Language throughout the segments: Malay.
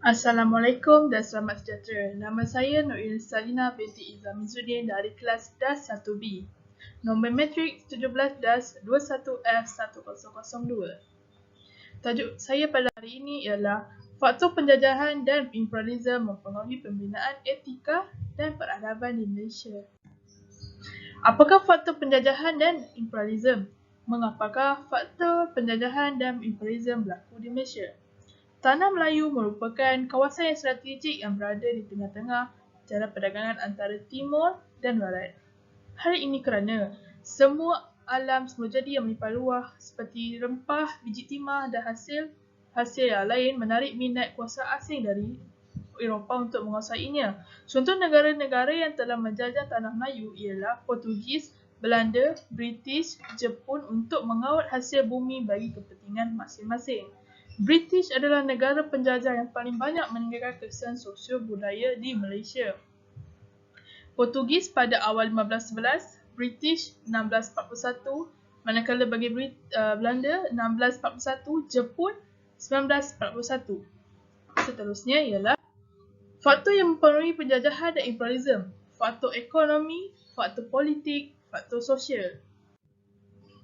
Assalamualaikum dan selamat sejahtera. Nama saya Norin Salina binti Izam Izzuddin dari kelas DAS 1B. Nombor metrik 17-DAS21F1002. Tajuk saya pada hari ini ialah faktor penjajahan dan imperialisme mempengaruhi pembinaan etika dan peradaban di Malaysia. Apakah faktor penjajahan dan imperialisme? Mengapakah faktor penjajahan dan imperialisme berlaku di Malaysia? Tanah Melayu merupakan kawasan yang strategik yang berada di tengah-tengah jalan perdagangan antara timur dan barat. Hal ini kerana semua alam semulajadi yang melimpah ruah seperti rempah, biji timah dan hasil yang lain menarik minat kuasa asing dari Eropah untuk menguasainya. Contoh negara-negara yang telah menjajah Tanah Melayu ialah Portugis, Belanda, British, Jepun untuk mengawal hasil bumi bagi kepentingan masing-masing. British adalah negara penjajah yang paling banyak meninggalkan kesan sosial budaya di Malaysia. Portugis pada awal 1511, British 1641, manakala bagi Belanda 1641, Jepun 1941. Seterusnya ialah faktor yang mempengaruhi penjajahan dan imperialisme, faktor ekonomi, faktor politik, faktor sosial.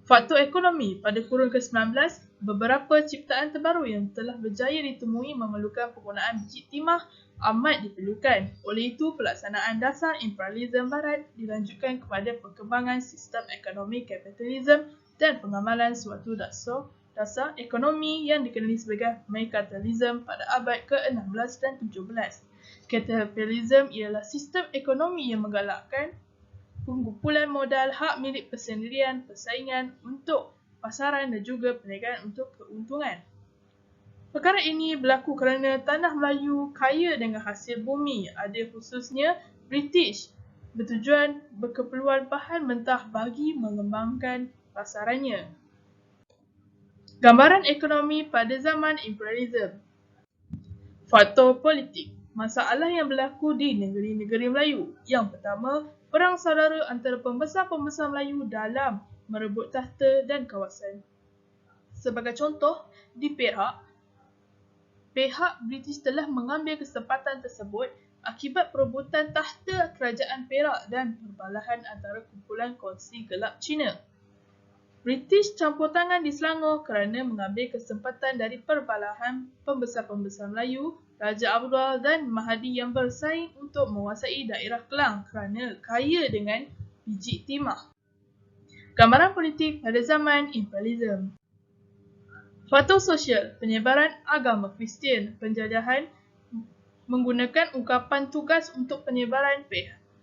Faktor ekonomi pada kurun ke-19, beberapa ciptaan terbaru yang telah berjaya ditemui memerlukan penggunaan biji timah amat diperlukan. Oleh itu, pelaksanaan dasar imperialisme barat dilanjutkan kepada perkembangan sistem ekonomi kapitalisme dan pengamalan suatu dasar ekonomi yang dikenali sebagai merkantilisme pada abad ke-16 dan 17. Kapitalisme ialah sistem ekonomi yang menggalakkan pengumpulan modal, hak milik persendirian, persaingan untuk pasaran dan juga perniagaan untuk keuntungan. Perkara ini berlaku kerana Tanah Melayu kaya dengan hasil bumi, ada khususnya British, bertujuan berkeperluan bahan mentah bagi mengembangkan pasarannya. Gambaran ekonomi pada zaman imperialisme. Faktor politik. Masalah yang berlaku di negeri-negeri Melayu. Yang pertama, perang saudara antara pembesar-pembesar Melayu dalam merebut takhta dan kawasan. Sebagai contoh, di Perak, pihak British telah mengambil kesempatan tersebut akibat perebutan takhta kerajaan Perak dan perbalahan antara kumpulan kongsi gelap Cina. British campur tangan di Selangor kerana mengambil kesempatan dari perbalahan pembesar-pembesar Melayu, Raja Abdul dan Mahadi yang bersaing untuk menguasai daerah Kelang kerana kaya dengan biji timah. Gambaran politik pada zaman imperialisme. Faktor sosial, penyebaran agama Kristian, penjajahan menggunakan ungkapan tugas untuk penyebaran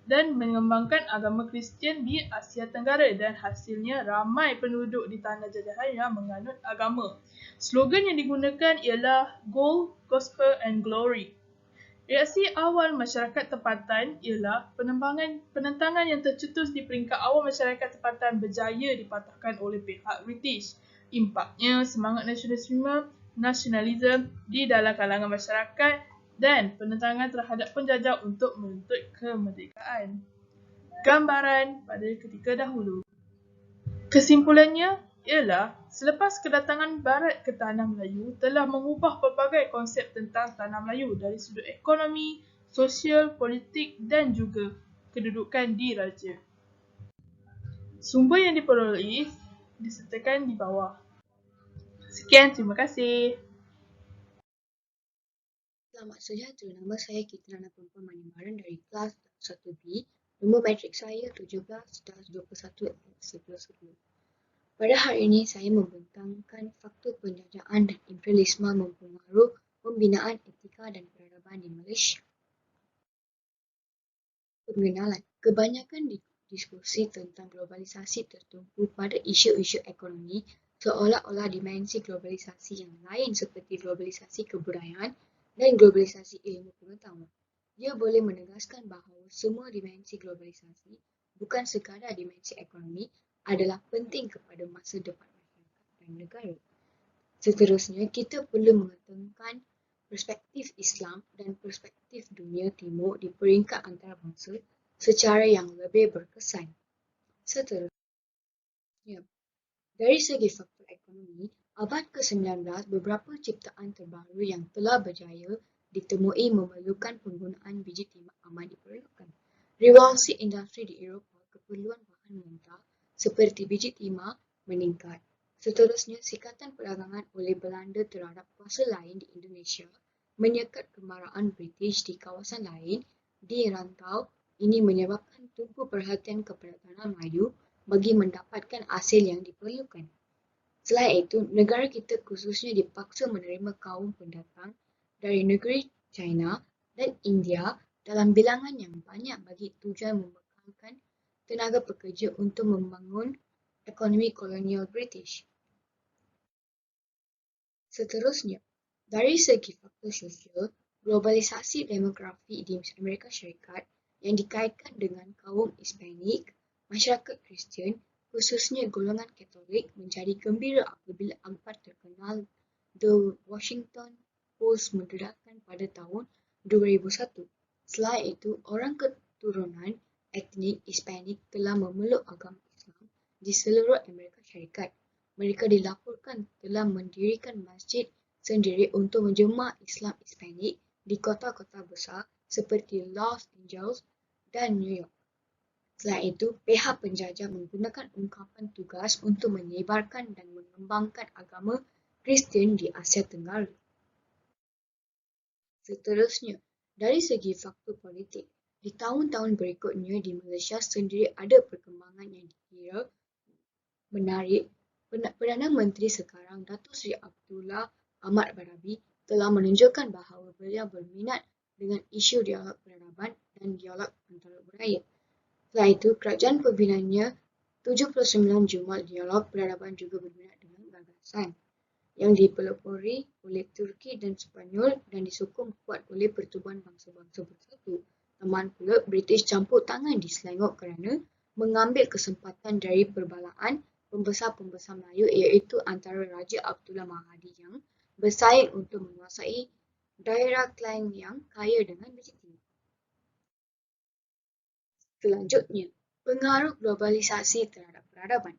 dan mengembangkan agama Kristian di Asia Tenggara dan hasilnya ramai penduduk di tanah jajahan yang menganut agama. Slogan yang digunakan ialah Gold, Gospel and Glory. Reaksi awal masyarakat tempatan ialah penentangan yang tercetus di peringkat awal masyarakat tempatan berjaya dipatahkan oleh pihak British. Impaknya semangat nasionalisme di dalam kalangan masyarakat dan penentangan terhadap penjajah untuk menuntut kemerdekaan. Gambaran pada ketika dahulu. Kesimpulannya ialah selepas kedatangan Barat ke Tanah Melayu telah mengubah pelbagai konsep tentang Tanah Melayu dari sudut ekonomi, sosial, politik dan juga kedudukan diraja. Sumber yang diperoleh disertakan di bawah. Sekian, terima kasih. Selamat sejahtera, nama saya Kitrana Perempuan Manimaran dari kelas 1B. Nombor metrik saya 17-21F11. Pada hari ini saya membentangkan faktor penjajahan dan imperialisme mempengaruhi pembinaan etika dan peradaban di Malaysia. Pengenalan. Kebanyakan diskusi tentang globalisasi tertumpu pada isu-isu ekonomi seolah-olah dimensi globalisasi yang lain seperti globalisasi kebudayaan dan globalisasi ilmu pengetahuan. Ia boleh menegaskan bahawa semua dimensi globalisasi, bukan sekadar dimensi ekonomi, adalah penting kepada masa depan masyarakat dan negara. Seterusnya, kita perlu mengedepankan perspektif Islam dan perspektif dunia timur di peringkat antarabangsa secara yang lebih berkesan. Seterusnya, dari segi faktor ekonomi, abad ke-19 beberapa ciptaan terbaru yang telah berjaya ditemui memerlukan penggunaan biji timah amat diperlukan. Revolusi industri di Eropah, keperluan bahan mentah seperti biji timah meningkat. Seterusnya, sikatan perdagangan oleh Belanda terhadap kuasa lain di Indonesia menyekat kemarahan British di kawasan lain di rantau. Ini menyebabkan tumpu perhatian kepada tanah Melayu bagi mendapatkan hasil yang diperlukan. Selain itu, negara kita khususnya dipaksa menerima kaum pendatang dari negeri China dan India dalam bilangan yang banyak bagi tujuan membekalkan tenaga pekerja untuk membangun ekonomi kolonial British. Seterusnya, dari segi faktor sosial, globalisasi demografi di Amerika Syarikat yang dikaitkan dengan kaum Hispanik, masyarakat Kristian, khususnya golongan Katolik menjadi gembira apabila akhbar terkenal The Washington Post mendedahkan pada tahun 2001. Selain itu, orang keturunan etnik Hispanik telah memeluk agama Islam di seluruh Amerika Syarikat. Mereka dilaporkan telah mendirikan masjid sendiri untuk menjemaah Islam Hispanik di kota-kota besar seperti Los Angeles dan New York. Selain itu, pihak penjajah menggunakan ungkapan tugas untuk menyebarkan dan mengembangkan agama Kristian di Asia Tenggara. Seterusnya, dari segi faktor politik, di tahun-tahun berikutnya di Malaysia sendiri ada perkembangan yang dikira menarik. Perdana Menteri sekarang, Datuk Seri Abdullah Ahmad Badawi, telah menunjukkan bahawa beliau berminat dengan isu dialog peradaban dan dialog antara budaya. Selain itu, kerajaan pembinanya 79 Jumaat Dialog Peradaban juga berminat dengan gagasan yang dipelopori oleh Turki dan Sepanyol dan disokong kuat oleh Pertubuhan Bangsa-Bangsa Bersatu. Namun pula, British campur tangan di Selangor kerana mengambil kesempatan dari perbalaan pembesar-pembesar Melayu iaitu antara Raja Abdullah Mahdi yang bersaing untuk menguasai daerah Klang yang kaya dengan biji timah. Selanjutnya, pengaruh globalisasi terhadap peradaban.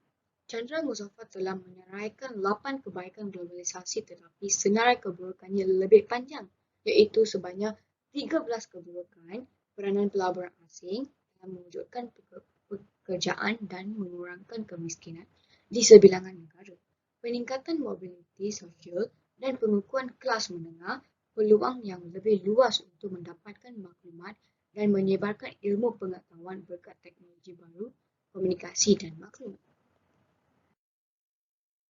Chandra Muzaffar telah menyeraikan 8 kebaikan globalisasi tetapi senarai keburukannya lebih panjang, iaitu sebanyak 13 keburukan peranan pelaburan asing dalam mewujudkan pekerjaan dan mengurangkan kemiskinan di sebilangan negara, peningkatan mobiliti sosial dan pengukuhan kelas menengah, peluang yang lebih luas untuk mendapatkan maklumat dan menyebarkan ilmu pengetahuan berkat teknologi baru, komunikasi dan maklumat.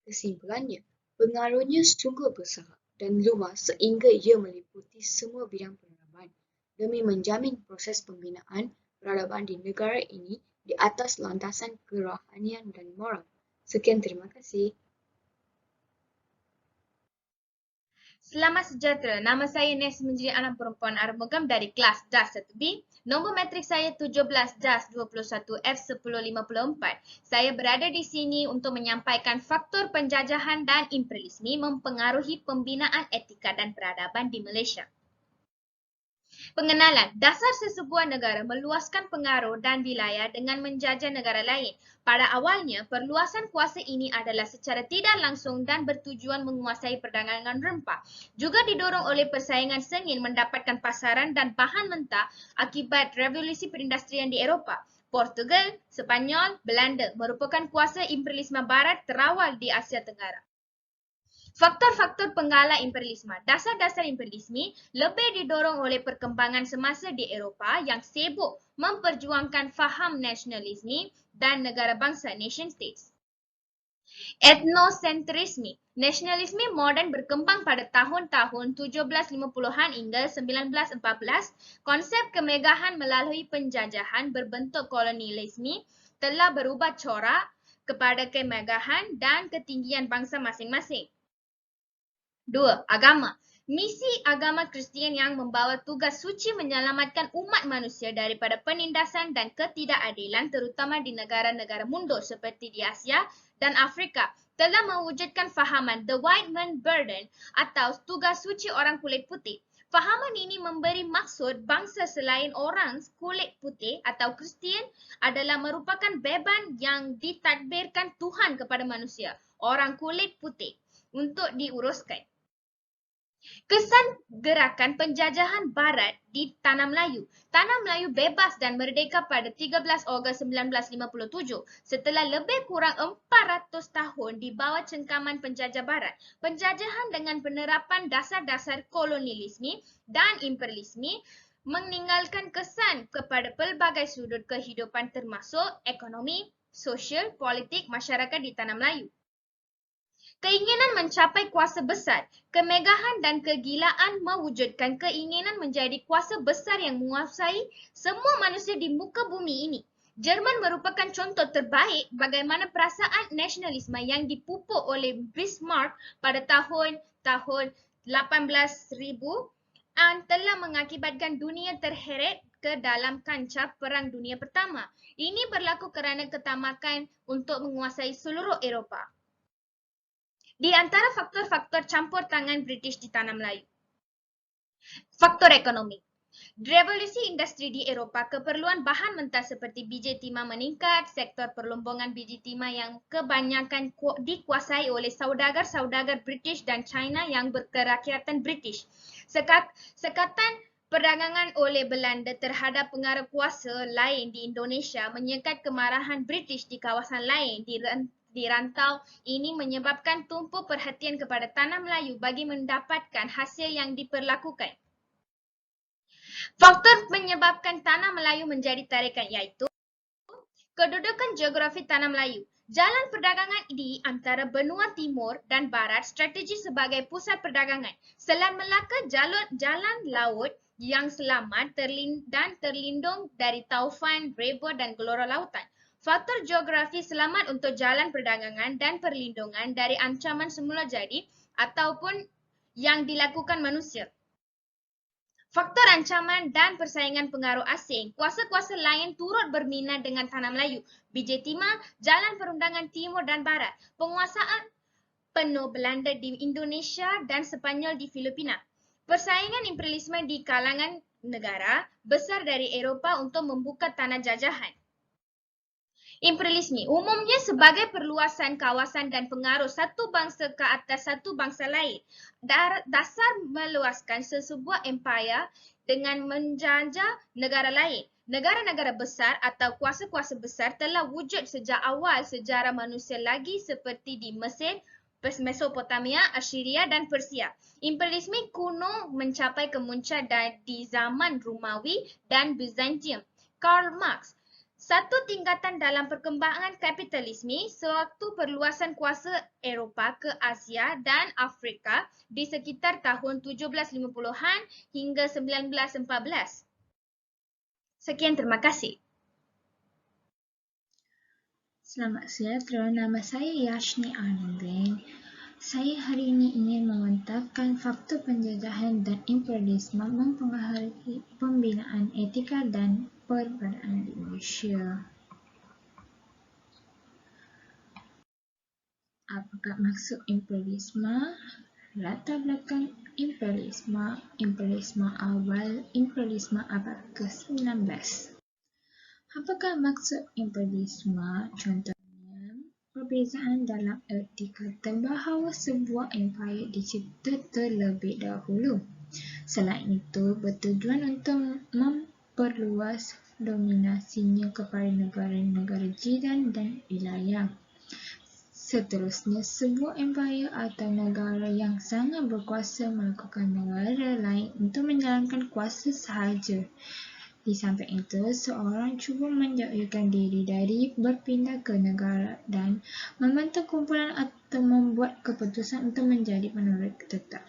Kesimpulannya, pengaruhnya sungguh besar dan luas sehingga ia meliputi semua bidang peradaban demi menjamin proses pembinaan peradaban di negara ini di atas landasan kerohanian dan moral. Sekian, terima kasih. Selamat sejahtera. Nama saya Nes menjadi anak perempuan Armugam dari kelas DAS 1B. Nombor matrik saya 17 DAS 21 F1054. Saya berada di sini untuk menyampaikan faktor penjajahan dan imperialisme mempengaruhi pembinaan etika dan peradaban di Malaysia. Pengenalan, dasar sesebuah negara meluaskan pengaruh dan wilayah dengan menjajah negara lain. Pada awalnya, perluasan kuasa ini adalah secara tidak langsung dan bertujuan menguasai perdagangan rempah. Juga didorong oleh persaingan sengit mendapatkan pasaran dan bahan mentah akibat revolusi perindustrian di Eropah. Portugal, Sepanyol, Belanda merupakan kuasa imperialisme barat terawal di Asia Tenggara. Faktor-faktor penggalah imperialisme. Dasar-dasar imperialisme lebih didorong oleh perkembangan semasa di Eropah yang sibuk memperjuangkan faham nasionalisme dan negara bangsa nation states. Etnosentrisme. Nasionalisme moden berkembang pada tahun-tahun 1750-an hingga 1914. Konsep kemegahan melalui penjajahan berbentuk kolonialisme telah berubah corak kepada kemegahan dan ketinggian bangsa masing-masing. 2. Agama. Misi agama Kristian yang membawa tugas suci menyelamatkan umat manusia daripada penindasan dan ketidakadilan terutama di negara-negara mundur seperti di Asia dan Afrika telah mewujudkan fahaman The White Man Burden atau tugas suci orang kulit putih. Fahaman ini memberi maksud bangsa selain orang kulit putih atau Kristian adalah merupakan beban yang ditadbirkan Tuhan kepada manusia, orang kulit putih, untuk diuruskan. Kesan gerakan penjajahan barat di Tanah Melayu. Tanah Melayu bebas dan merdeka pada 13 Ogos 1957 setelah lebih kurang 400 tahun di bawah cengkaman penjajah barat. Penjajahan dengan penerapan dasar-dasar kolonialisme dan imperialisme meninggalkan kesan kepada pelbagai sudut kehidupan termasuk ekonomi, sosial, politik, masyarakat di Tanah Melayu. Keinginan mencapai kuasa besar, kemegahan dan kegilaan mewujudkan keinginan menjadi kuasa besar yang menguasai semua manusia di muka bumi ini. Jerman merupakan contoh terbaik bagaimana perasaan nasionalisme yang dipupuk oleh Bismarck pada tahun 1800-an telah mengakibatkan dunia terheret ke dalam kancah Perang Dunia Pertama. Ini berlaku kerana ketamakan untuk menguasai seluruh Eropah. Di antara faktor-faktor campur tangan British di Tanah Melayu. Faktor ekonomi. Revolusi industri di Eropah, keperluan bahan mentah seperti biji timah meningkat, sektor perlombongan biji timah yang kebanyakan dikuasai oleh saudagar-saudagar British dan China yang berkerakyatan British. Sekatan perdagangan oleh Belanda terhadap pengaruh kuasa lain di Indonesia menyekat kemarahan British di kawasan lain di rantau ini menyebabkan tumpu perhatian kepada Tanah Melayu bagi mendapatkan hasil yang diperlakukan. Faktor menyebabkan Tanah Melayu menjadi tarikan iaitu kedudukan geografi Tanah Melayu. Jalan perdagangan di antara benua timur dan barat strategi sebagai pusat perdagangan. Selat Melaka jalan laut yang selamat dan terlindung dari taufan, reba dan gelora lautan. Faktor geografi selamat untuk jalan perdagangan dan perlindungan dari ancaman semula jadi ataupun yang dilakukan manusia. Faktor ancaman dan persaingan pengaruh asing. Kuasa-kuasa lain turut berminat dengan Tanah Melayu. Biji timah, jalan perundangan timur dan barat. Penguasaan penuh Belanda di Indonesia dan Sepanyol di Filipina. Persaingan imperialisme di kalangan negara besar dari Eropah untuk membuka tanah jajahan. Imperialisme umumnya sebagai perluasan kawasan dan pengaruh satu bangsa ke atas satu bangsa lain. Dasar meluaskan sesebuah empire dengan menjajah negara lain. Negara-negara besar atau kuasa-kuasa besar telah wujud sejak awal sejarah manusia lagi seperti di Mesir, Mesopotamia, Assyria dan Persia. Imperialisme kuno mencapai kemuncak di zaman Romawi dan Byzantium. Karl Marx. Satu tingkatan dalam perkembangan kapitalisme sewaktu perluasan kuasa Eropah ke Asia dan Afrika di sekitar tahun 1750-an hingga 1914. Sekian, terima kasih. Selamat sejahtera, nama saya Yashni Anandeng. Saya hari ini ingin mengungkapkan faktor penjajahan dan imperialisme mempengaruhi pembinaan etika dan perbudayaan di Malaysia. Apakah maksud imperialisme? Latar belakang imperialisme awal, imperialisme abad ke-19. Apakah maksud imperialisme? Contohnya, perbezaan dalam erti kata bahawa sebuah empire dicipta terlebih dahulu. Selain itu, bertujuan untuk memperluas dominasinya kepada negara-negara jiran dan wilayah. Seterusnya, sebuah empire atau negara yang sangat berkuasa melakukan negara lain untuk menjalankan kuasa sahaja. Di samping itu, seorang cuba menjauhkan diri dari berpindah ke negara dan membentuk kumpulan atau membuat keputusan untuk menjadi penurut tetap.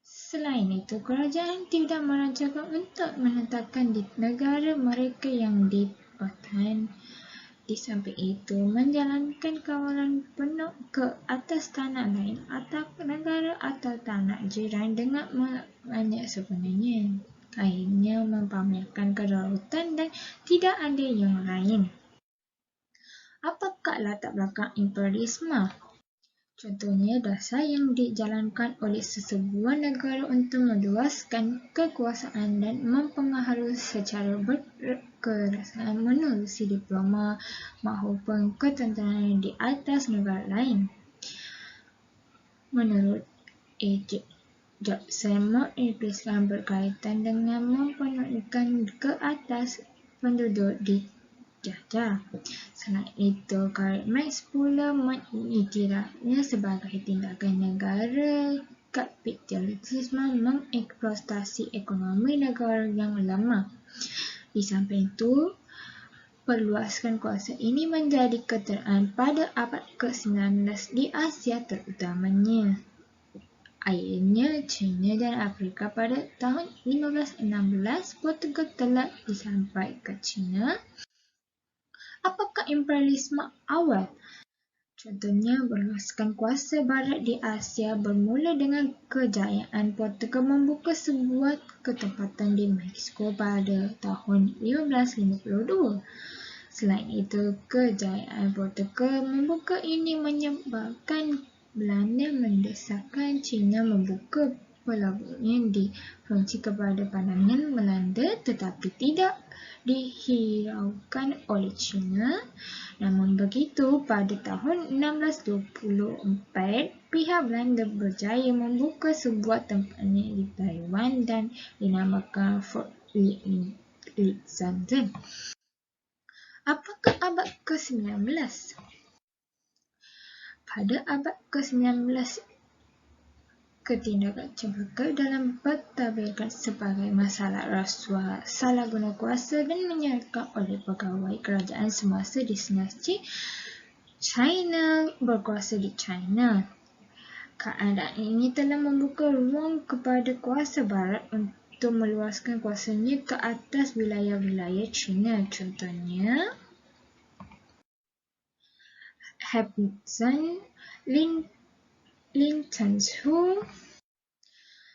Selain itu, kerajaan tidak merancangkan untuk menetapkan di negara mereka yang dipatahan. Di samping itu, menjalankan kawalan penuh ke atas tanah lain atau negara atau tanah jiran dengan banyak sebenarnya. Akhirnya mempamerkan kedaulatan dan tidak ada yang lain. Apakah latar belakang imperialisme? Contohnya, dasar yang dijalankan oleh sesebuah negara untuk meluaskan kekuasaan dan mempengaruhi secara berkerasan menerusi diploma maupun ketenteraan di atas negara lain. Menurut Ejek Jackson, mengimpliskan berkaitan dengan mempenulikan ke atas penduduk dijajah. Selain itu, Karl Marx pula mengiktirafnya sebagai tindakan negara kapitalisme mengeksploitasi ekonomi negara yang lemah. Di samping itu, perluasan kuasa ini menjadi keteraan pada abad ke-19 di Asia terutamanya. Akhirnya, China dan Afrika pada tahun 1516, Portugal telah disampai ke China. Apakah imperialisme awal? Contohnya, berluaskan kuasa barat di Asia bermula dengan kejayaan Portugal membuka sebuah ketempatan di Mexico pada tahun 1552. Selain itu, kejayaan Portugal membuka ini menyebabkan Belanda mendesakkan China membuka pelabuhan di French kepada pandangan Belanda, tetapi tidak dihiraukan oleh China. Namun begitu, pada tahun 1624, pihak Belanda berjaya membuka sebuah tempatan di Taiwan dan dinamakan Fort Alexander. Apakah abad ke-19? Pada abad ke-19, ketindakan cempaka dalam bertabirkan sebagai masalah rasuah, salah guna kuasa dan menyerahkan oleh pegawai kerajaan semasa dinasti China berkuasa di China. Keadaan ini telah membuka ruang kepada kuasa barat untuk meluaskan kuasanya ke atas wilayah-wilayah China. Contohnya, Hepburn, Lin Chanzu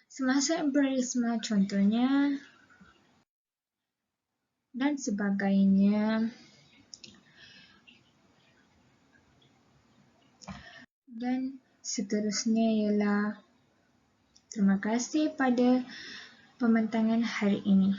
semasa imperialisme contohnya, dan sebagainya. Dan seterusnya ialah terima kasih pada pembentangan hari ini.